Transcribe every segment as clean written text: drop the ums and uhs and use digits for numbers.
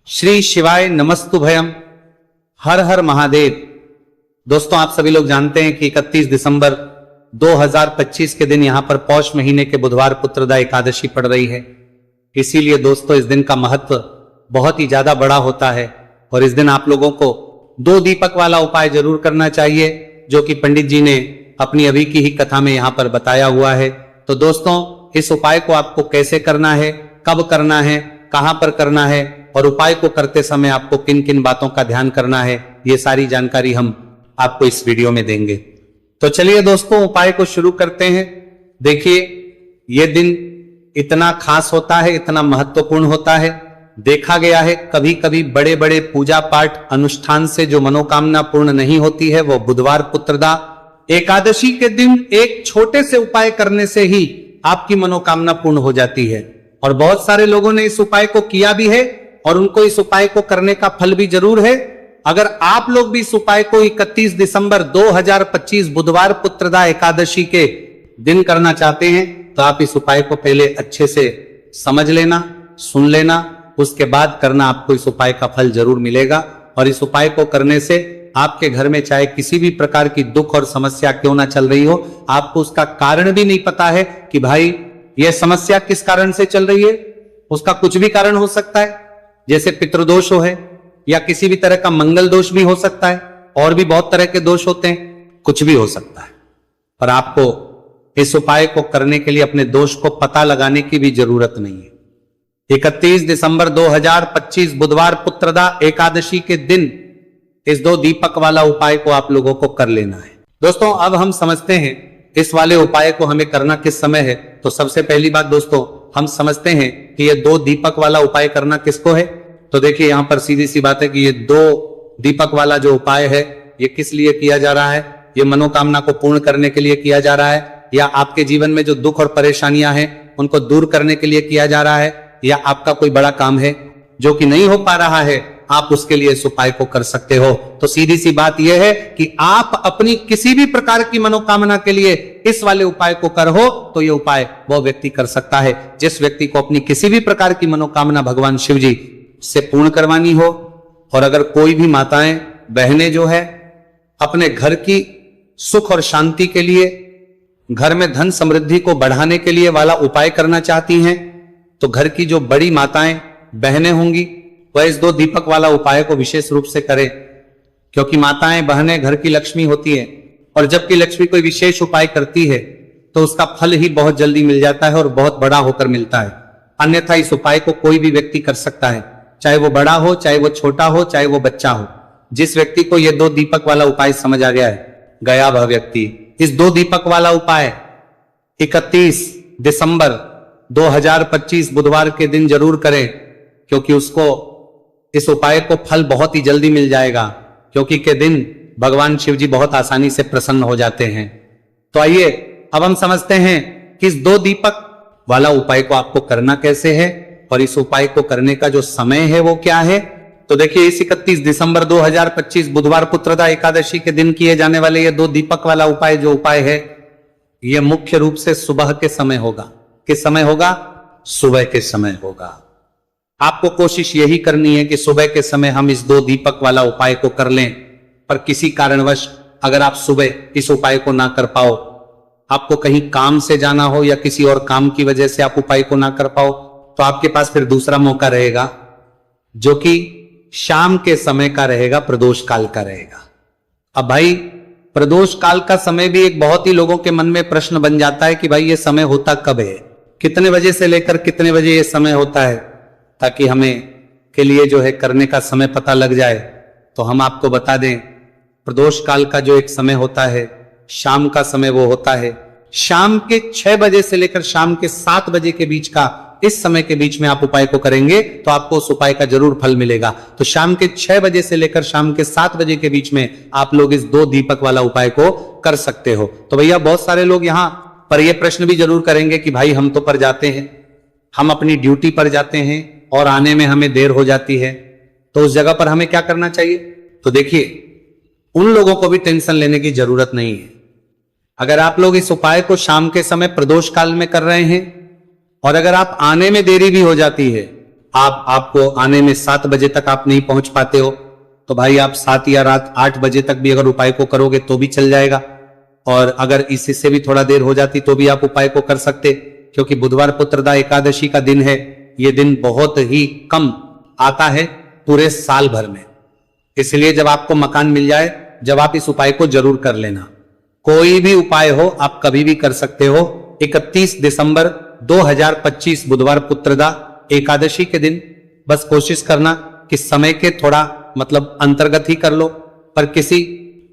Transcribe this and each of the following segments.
श्री शिवाय नमस्तुभयम। हर हर महादेव। दोस्तों, आप सभी लोग जानते हैं कि 31 दिसंबर 2025 के दिन यहां पर पौष महीने के बुधवार पुत्रदा एकादशी पड़ रही है। इसीलिए दोस्तों, इस दिन का महत्व बहुत ही ज्यादा बड़ा होता है और इस दिन आप लोगों को 2 दीपक वाला उपाय जरूर करना चाहिए, जो कि पंडित जी ने अपनी अभी की ही कथा में यहां पर बताया हुआ है। तो दोस्तों, इस उपाय को आपको कैसे करना है, कब करना है, कहां पर करना है और उपाय को करते समय आपको किन किन बातों का ध्यान करना है, ये सारी जानकारी हम आपको इस वीडियो में देंगे। तो चलिए दोस्तों, उपाय को शुरू करते हैं। देखिए, यह दिन इतना खास होता है, इतना महत्वपूर्ण होता है। देखा गया है कभी कभी बड़े बड़े पूजा पाठ अनुष्ठान से जो मनोकामना पूर्ण नहीं होती है, वो बुधवार पुत्रदा एकादशी के दिन एक छोटे से उपाय करने से ही आपकी मनोकामना पूर्ण हो जाती है। और बहुत सारे लोगों ने इस उपाय को किया भी है और उनको इस उपाय को करने का फल भी जरूर है। अगर आप लोग भी इस उपाय को 31 दिसंबर 2025 बुधवार पुत्रदा एकादशी के दिन करना चाहते हैं, तो आप इस उपाय को पहले अच्छे से समझ लेना, सुन लेना, उसके बाद करना। आपको इस उपाय का फल जरूर मिलेगा। और इस उपाय को करने से आपके घर में चाहे किसी भी प्रकार की दुख और समस्या क्यों ना चल रही हो, आपको उसका कारण भी नहीं पता है कि भाई यह समस्या किस कारण से चल रही है, उसका कुछ भी कारण हो सकता है, जैसे पितृदोष हो है या किसी भी तरह का मंगल दोष भी हो सकता है, और भी बहुत तरह के दोष होते हैं, कुछ भी हो सकता है। पर आपको इस उपाय को करने के लिए अपने दोष को पता लगाने की भी जरूरत नहीं है। 31 दिसंबर 2025 बुधवार पुत्रदा एकादशी के दिन इस 2 दीपक वाला उपाय को आप लोगों को कर लेना है। दोस्तों, अब हम समझते हैं इस वाले उपाय को हमें करना किस समय है। तो सबसे पहली बात दोस्तों, हम समझते हैं कि ये 2 दीपक वाला उपाय करना किसको है। तो देखिए, यहां पर सीधी सी बात है कि ये 2 दीपक वाला जो उपाय है, ये किस लिए किया जा रहा है। ये मनोकामना को पूर्ण करने के लिए किया जा रहा है, या आपके जीवन में जो दुख और परेशानियां हैं उनको दूर करने के लिए किया जा रहा है, या आपका कोई बड़ा काम है जो कि नहीं हो पा रहा है, आप उसके लिए इस उपाय को कर सकते हो। तो सीधी सी बात यह है कि आप अपनी किसी भी प्रकार की मनोकामना के लिए इस वाले उपाय को करो, तो यह उपाय वह व्यक्ति कर सकता है जिस व्यक्ति को अपनी किसी भी प्रकार की मनोकामना भगवान शिव जी से पूर्ण करवानी हो। और अगर कोई भी माताएं बहनें जो है अपने घर की सुख और शांति के लिए, घर में धन समृद्धि को बढ़ाने के लिए वाला उपाय करना चाहती हैं, तो घर की जो बड़ी माताएं बहनें होंगी वह इस 2 दीपक वाला उपाय को विशेष रूप से करें, क्योंकि माताएं बहनें घर की लक्ष्मी होती है। और जबकि लक्ष्मी कोई विशेष उपाय करती है तो उसका फल ही बहुत जल्दी मिल जाता है और बहुत बड़ा होकर मिलता है। अन्यथा इस उपाय को कोई भी व्यक्ति कर सकता है, चाहे वो बड़ा हो, चाहे वो छोटा हो, चाहे वो बच्चा हो। जिस व्यक्ति को यह 2 दीपक वाला उपाय समझ आ गया है, गया वह व्यक्ति इस 2 दीपक वाला उपाय 31 दिसंबर 2025 बुधवार के दिन जरूर करें, क्योंकि उसको इस उपाय को फल बहुत ही जल्दी मिल जाएगा, क्योंकि के दिन भगवान शिव जी बहुत आसानी से प्रसन्न हो जाते हैं। तो आइए अब हम समझते हैं कि इस 2 दीपक वाला उपाय को आपको करना कैसे है और इस उपाय को करने का जो समय है वो क्या है। तो देखिए, इस 31 दिसंबर 2025 बुधवार पुत्रदा एकादशी के दिन किए जाने वाले ये 2 दीपक वाला उपाय जो उपाय है, ये मुख्य रूप से सुबह के समय होगा। किस समय होगा? सुबह के समय होगा। आपको कोशिश यही करनी है कि सुबह के समय हम इस 2 दीपक वाला उपाय को कर लें। पर किसी कारणवश अगर आप सुबह इस उपाय को ना कर पाओ, आपको कहीं काम से जाना हो या किसी और काम की वजह से आप उपाय को ना कर पाओ, तो आपके पास फिर दूसरा मौका रहेगा, जो कि शाम के समय का रहेगा, प्रदोष काल का रहेगा। अब भाई, प्रदोष काल का समय भी एक बहुत ही लोगों के मन में प्रश्न बन जाता है कि भाई ये समय होता कब है, कितने बजे से लेकर कितने बजे ये समय होता है, ताकि हमें के लिए जो है करने का समय पता लग जाए। तो हम आपको बता दें, प्रदोष काल का जो एक समय होता है, शाम का समय, वो होता है शाम के 6 बजे से लेकर शाम के 7 बजे के बीच का। इस समय के बीच में आप उपाय को करेंगे तो आपको उस उपाय का जरूर फल मिलेगा। तो शाम के 6 बजे से लेकर शाम के 7 बजे के बीच में आप लोग इस 2 दीपक वाला उपाय को कर सकते हो। तो भैया, बहुत सारे लोग यहां पर यह प्रश्न भी जरूर करेंगे कि भाई हम तो पर जाते हैं, हम अपनी ड्यूटी पर जाते हैं और आने में हमें देर हो जाती है, तो उस जगह पर हमें क्या करना चाहिए। तो देखिए, उन लोगों को भी टेंशन लेने की जरूरत नहीं है। अगर आप लोग इस उपाय को शाम के समय प्रदोष काल में कर रहे हैं और अगर आप आने में देरी भी हो जाती है आपको आने में 7 बजे तक आप नहीं पहुंच पाते हो, तो भाई आप 7 या रात 8 बजे तक भी अगर उपाय को करोगे तो भी चल जाएगा। और अगर इससे भी थोड़ा देर हो जाती तो भी आप उपाय को कर सकते, क्योंकि बुधवार पुत्रदा एकादशी का दिन है। ये दिन बहुत ही कम आता है पूरे साल भर में, इसलिए जब आपको मकान मिल जाए, जब आप इस उपाय को जरूर कर लेना। कोई भी उपाय हो आप कभी भी कर सकते हो। 31 दिसंबर 2025 बुधवार पुत्रदा एकादशी के दिन बस कोशिश करना कि समय के थोड़ा मतलब अंतर्गत ही कर लो, पर किसी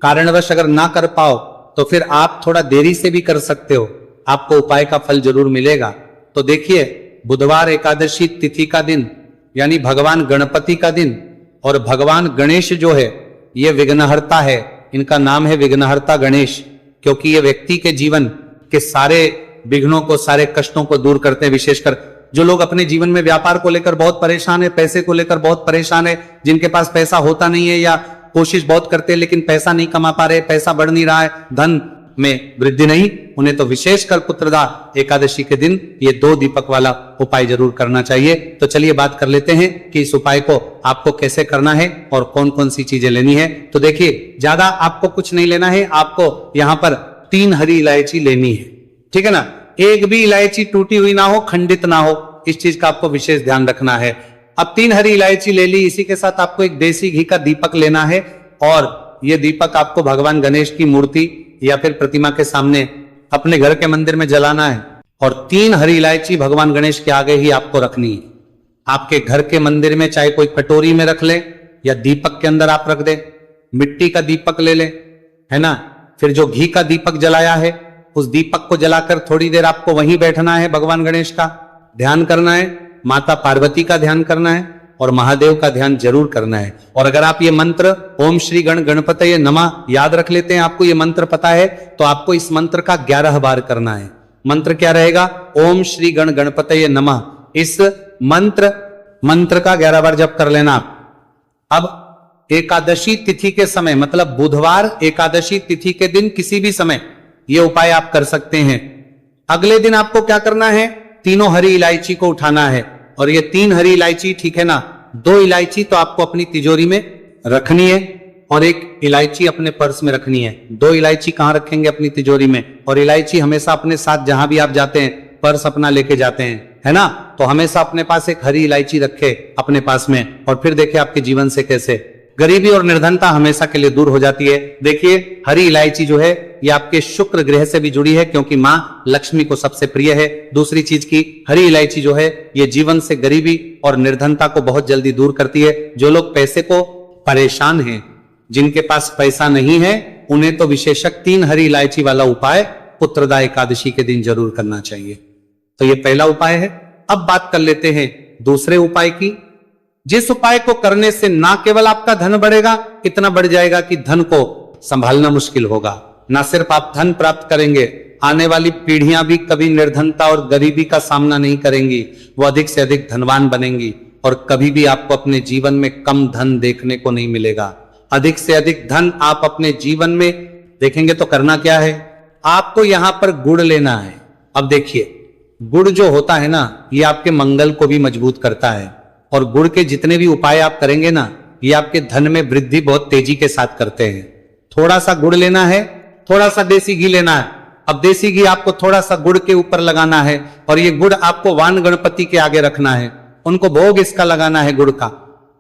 कारणवश अगर ना कर पाओ तो फिर आप थोड़ा देरी से भी कर सकते हो, आपको उपाय का फल जरूर मिलेगा। तो देखिए, बुधवार एकादशी तिथि का दिन यानी भगवान गणपति का दिन, और भगवान गणेश जो है ये विघ्नहर्ता है, इनका नाम है विघ्नहर्ता गणेश, क्योंकि ये व्यक्ति के जीवन के सारे विघ्नों को, सारे कष्टों को दूर करते हैं। विशेषकर जो लोग अपने जीवन में व्यापार को लेकर बहुत परेशान है, पैसे को लेकर बहुत परेशान है, जिनके पास पैसा होता नहीं है या कोशिश बहुत करते हैं लेकिन पैसा नहीं कमा पा रहे, पैसा बढ़ नहीं रहा है, धन में वृद्धि नहीं, उन्हें तो विशेषकर पुत्रदा एकादशी के दिन ये 2 दीपक वाला उपाय जरूर करना चाहिए। तो चलिए बात कर लेते हैं कि इस उपाय को आपको कैसे करना है और कौन कौन सी चीजें लेनी है। तो देखिए, ज्यादा आपको कुछ नहीं लेना है, आपको यहां पर 3 हरी इलायची लेनी है, ठीक है ना। एक भी इलायची टूटी हुई ना हो, खंडित ना हो, इस चीज का आपको विशेष ध्यान रखना है। अब 3 हरी इलायची ले ली, इसी के साथ आपको एक देसी घी का दीपक लेना है, और यह दीपक आपको भगवान गणेश की मूर्ति या फिर प्रतिमा के सामने अपने घर के मंदिर में जलाना है, और 3 हरी इलायची भगवान गणेश के आगे ही आपको रखनी है। आपके घर के मंदिर में चाहे कोई कटोरी में रख ले या दीपक के अंदर आप रख दे, मिट्टी का दीपक ले ले, है ना। फिर जो घी का दीपक जलाया है उस दीपक को जलाकर थोड़ी देर आपको वहीं बैठना है, भगवान गणेश का ध्यान करना है, माता पार्वती का ध्यान करना है और महादेव का ध्यान जरूर करना है। और अगर आप ये मंत्र ओम श्री गणपतये नमः याद रख लेते हैं, आपको ये मंत्र पता है, तो आपको इस मंत्र का 11 बार करना है। मंत्र क्या रहेगा? ओम श्री गणपतये नमः। इस मंत्र का 11 बार जप कर लेना आप। अब एकादशी तिथि के समय, मतलब बुधवार एकादशी तिथि के दिन किसी भी समय ये उपाय आप कर सकते हैं। अगले दिन आपको क्या करना है? 3 हरी इलायची को उठाना है, और ये 3 हरी इलायची, ठीक है ना, 2 इलायची तो आपको अपनी तिजोरी में रखनी है और 1 इलायची अपने पर्स में रखनी है। 2 इलायची कहां रखेंगे? अपनी तिजोरी में। और इलायची हमेशा अपने साथ जहां भी आप जाते हैं, पर्स अपना लेके जाते हैं, है ना, तो हमेशा अपने पास एक हरी इलायची रखे अपने पास में, और फिर देखिए आपके जीवन से कैसे गरीबी और निर्धनता हमेशा के लिए दूर हो जाती है। देखिए, हरी इलायची जो है ये आपके शुक्र ग्रह से भी जुड़ी है, क्योंकि मां लक्ष्मी को सबसे प्रिय है। दूसरी चीज की, हरी इलायची जो है ये जीवन से गरीबी और निर्धनता को बहुत जल्दी दूर करती है। जो लोग पैसे को परेशान हैं, जिनके पास पैसा नहीं है, उन्हें तो विशेषक 3 हरी इलायची वाला उपाय पुत्रदा एकादशी के दिन जरूर करना चाहिए। तो ये पहला उपाय है। अब बात कर लेते हैं दूसरे उपाय की, जिस उपाय को करने से ना केवल आपका धन बढ़ेगा, इतना बढ़ जाएगा कि धन को संभालना मुश्किल होगा। ना सिर्फ आप धन प्राप्त करेंगे, आने वाली पीढ़ियां भी कभी निर्धनता और गरीबी का सामना नहीं करेंगी, वो अधिक से अधिक धनवान बनेंगी, और कभी भी आपको अपने जीवन में कम धन देखने को नहीं मिलेगा। अधिक से अधिक धन आप अपने जीवन में देखेंगे। तो करना क्या है? आपको यहां पर गुड़ लेना है। अब देखिए, गुड़ जो होता है ना, ये आपके मंगल को भी मजबूत करता है, और गुड़ के जितने भी उपाय आप करेंगे ना, ये आपके धन में वृद्धि बहुत तेजी के साथ करते हैं। थोड़ा सा गुड़ लेना है, थोड़ा सा देसी घी लेना है। अब देसी घी आपको थोड़ा सा गुड़ के ऊपर लगाना है, और ये गुड़ आपको वान गणपति के आगे रखना है, उनको भोग इसका लगाना है गुड़ का,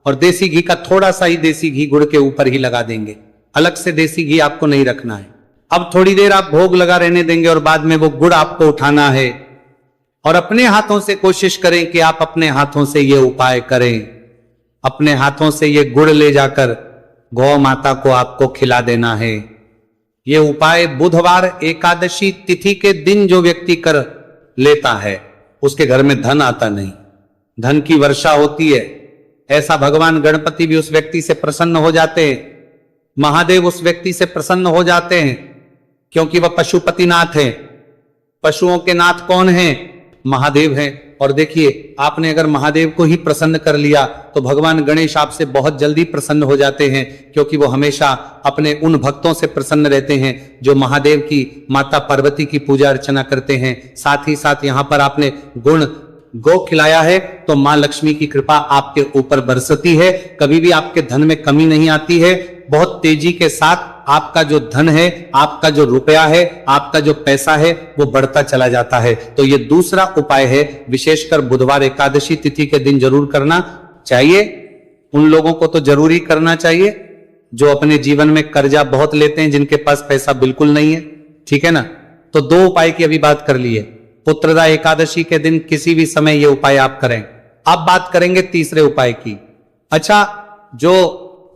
और देसी घी का थोड़ा सा ही देसी घी गुड़ के ऊपर ही लगा देंगे, अलग से देसी घी आपको नहीं रखना है। अब थोड़ी देर आप भोग लगा रहने देंगे, और बाद में वो गुड़ आपको उठाना है, और अपने हाथों से कोशिश करें कि आप अपने हाथों से ये उपाय करें। अपने हाथों से ये गुड़ ले जाकर गौ माता को आपको खिला देना है। ये उपाय बुधवार एकादशी तिथि के दिन जो व्यक्ति कर लेता है, उसके घर में धन आता नहीं, धन की वर्षा होती है। ऐसा भगवान गणपति भी उस व्यक्ति से प्रसन्न हो जाते हैं, महादेव उस व्यक्ति से प्रसन्न हो जाते हैं, क्योंकि वह पशुपतिनाथ है। पशुओं के नाथ कौन है? महादेव है। और देखिए, आपने अगर महादेव को ही प्रसन्न कर लिया तो भगवान गणेश आपसे बहुत जल्दी प्रसन्न हो जाते हैं, क्योंकि वो हमेशा अपने उन भक्तों से प्रसन्न रहते हैं जो महादेव की, माता पार्वती की पूजा अर्चना करते हैं। साथ ही साथ यहाँ पर आपने गुण गौ खिलाया है तो मां लक्ष्मी की कृपा आपके ऊपर बरसती है, कभी भी आपके धन में कमी नहीं आती है। बहुत तेजी के साथ आपका जो धन है, आपका जो रुपया है, आपका जो पैसा है वो बढ़ता चला जाता है। तो ये दूसरा उपाय है, विशेषकर बुधवार एकादशी तिथि के दिन जरूर करना चाहिए। उन लोगों को तो जरूरी करना चाहिए जो अपने जीवन में कर्जा बहुत लेते हैं, जिनके पास पैसा बिल्कुल नहीं है, ठीक है ना। तो दो उपाय की अभी बात कर ली है। पुत्रदा एकादशी के दिन किसी भी समय ये उपाय आप करें। अब बात करेंगे तीसरे उपाय की। अच्छा, जो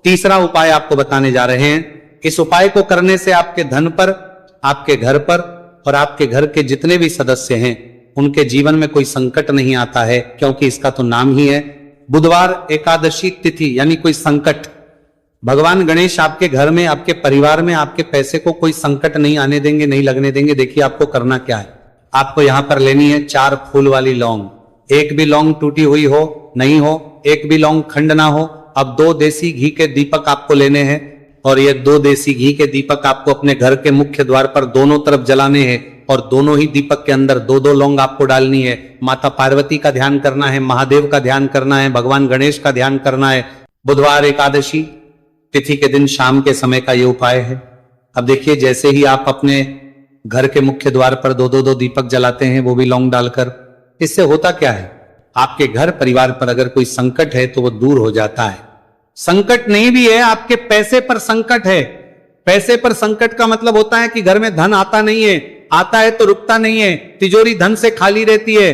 तीसरा उपाय आपको बताने जा रहे हैं, इस उपाय को करने से आपके धन पर, आपके घर पर और आपके घर के जितने भी सदस्य हैं उनके जीवन में कोई संकट नहीं आता है, क्योंकि इसका तो नाम ही है बुधवार एकादशी तिथि, यानी कोई संकट। भगवान गणेश आपके घर में, आपके परिवार में, आपके पैसे को कोई संकट नहीं आने देंगे, नहीं लगने देंगे। देखिए आपको करना क्या है, आपको यहां पर लेनी है 4 फूल वाली लौंग। एक भी लौंग टूटी हुई हो, नहीं हो, एक भी लौंग खंड ना हो। अब 2 देसी घी के दीपक आपको लेने हैं और ये 2 देसी घी के दीपक आपको अपने घर के मुख्य द्वार पर दोनों तरफ जलाने हैं और दोनों ही दीपक के अंदर 2-2 लौंग आपको डालनी है। माता पार्वती का ध्यान करना है, महादेव का ध्यान करना है, भगवान गणेश का ध्यान करना है। बुधवार एकादशी तिथि के दिन शाम के समय का ये उपाय है। अब देखिए, जैसे ही आप अपने घर के मुख्य द्वार पर 2-2 दीपक जलाते हैं, वो भी लौंग डालकर, इससे होता क्या है, आपके घर परिवार पर अगर कोई संकट है तो वो दूर हो जाता है। संकट नहीं भी है, आपके पैसे पर संकट है। पैसे पर संकट का मतलब होता है कि घर में धन आता नहीं है, आता है तो रुकता नहीं है, तिजोरी धन से खाली रहती है।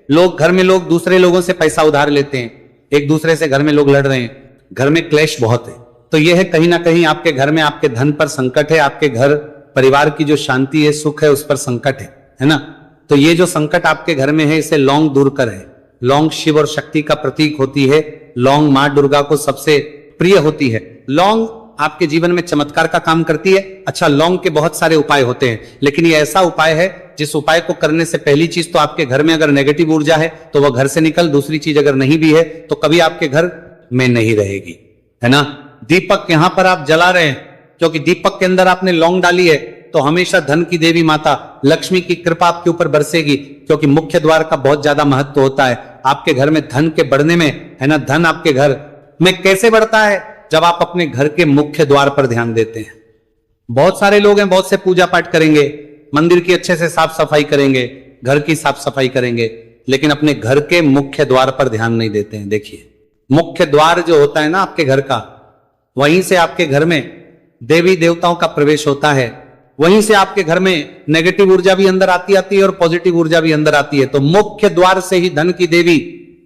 घर में लोग दूसरे लोगों से पैसा उधार लेते हैं, एक दूसरे से घर में लोग लड़ रहे हैं, घर में क्लेश बहुत है। तो यह है कहीं ना कहीं आपके घर में आपके धन पर संकट है, आपके घर परिवार की जो शांति है, सुख है, उस पर संकट है ना। तो ये जो संकट आपके घर में है, इसे लौंग दूर करे। लौंग शिव और शक्ति का प्रतीक होती है। लौंग मां दुर्गा को सबसे प्रिय होती है। लौंग आपके जीवन में चमत्कार का काम करती है। अच्छा, लौंग के बहुत सारे उपाय होते हैं, लेकिन ये ऐसा उपाय है जिस उपाय को करने से पहली चीज तो आपके घर में अगर नेगेटिव ऊर्जा है तो वह घर से निकल, दूसरी चीज अगर नहीं भी है तो कभी आपके घर में नहीं रहेगी, है ना। दीपक यहां पर आप जला रहे हैं क्योंकि दीपक के अंदर आपने लौंग डाली है, तो हमेशा धन की देवी माता लक्ष्मी की कृपा आपके ऊपर बरसेगी, क्योंकि मुख्य द्वार का बहुत ज्यादा महत्व होता है आपके घर में धन के बढ़ने में, है ना। धन आपके घर में कैसे बढ़ता है, जब आप अपने घर के मुख्य द्वार पर ध्यान देते हैं। बहुत सारे लोग हैं, बहुत से पूजा पाठ करेंगे, मंदिर की अच्छे से साफ सफाई करेंगे, घर की साफ सफाई करेंगे, लेकिन अपने घर के मुख्य द्वार पर ध्यान नहीं देते हैं। देखिए, मुख्य द्वार जो होता है ना आपके घर का, वहीं से आपके घर में देवी देवताओं का प्रवेश होता है, वहीं से आपके घर में नेगेटिव ऊर्जा भी अंदर आती है और पॉजिटिव ऊर्जा भी अंदर आती है। तो मुख्य द्वार से ही धन की देवी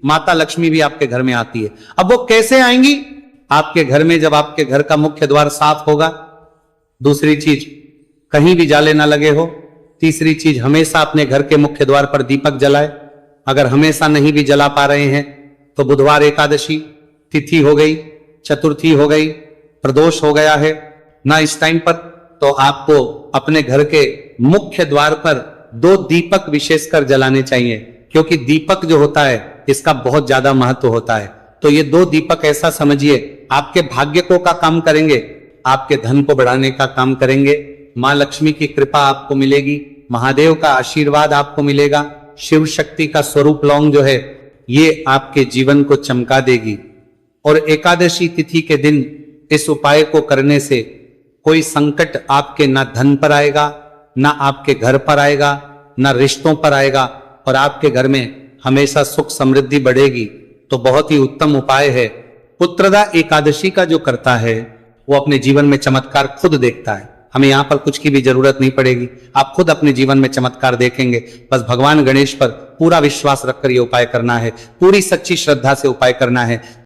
माता लक्ष्मी भी आपके घर में आती है। अब वो कैसे आएंगी आपके घर में, जब आपके घर का मुख्य द्वार साफ होगा। दूसरी चीज, कहीं भी जाले ना लगे हो। तीसरी चीज, हमेशा अपने घर के मुख्य द्वार पर दीपक जलाए। अगर हमेशा नहीं भी जला पा रहे हैं तो बुधवार एकादशी तिथि हो गई, चतुर्थी हो गई, प्रदोष हो गया है ना इस टाइम पर, तो आपको अपने घर के मुख्य द्वार पर 2 दीपक विशेषकर जलाने चाहिए, क्योंकि दीपक जो होता है इसका बहुत ज्यादा महत्व होता है। तो ये 2 दीपक ऐसा समझिए आपके भाग्य को का काम करेंगे, आपके धन को बढ़ाने का काम करेंगे। मां लक्ष्मी की कृपा आपको मिलेगी, महादेव का आशीर्वाद आपको मिलेगा, शिव शक्ति का स्वरूप लौंग जो है ये आपके जीवन को चमका देगी। और एकादशी तिथि के दिन इस उपाय को करने से कोई संकट आपके ना धन पर आएगा, ना आपके घर पर आएगा, ना रिश्तों पर आएगा, और आपके घर में हमेशा सुख समृद्धि बढ़ेगी। तो बहुत ही उत्तम उपाय है। पुत्रदा एकादशी का जो करता है वो अपने जीवन में चमत्कार खुद देखता है। हमें यहां पर कुछ की भी जरूरत नहीं पड़ेगी, आप खुद अपने जीवन में चमत्कार देखेंगे। बस भगवान गणेश पर पूरा विश्वास रखकर ये उपाय करना है, पूरी सच्ची श्रद्धा से उपाय करना है।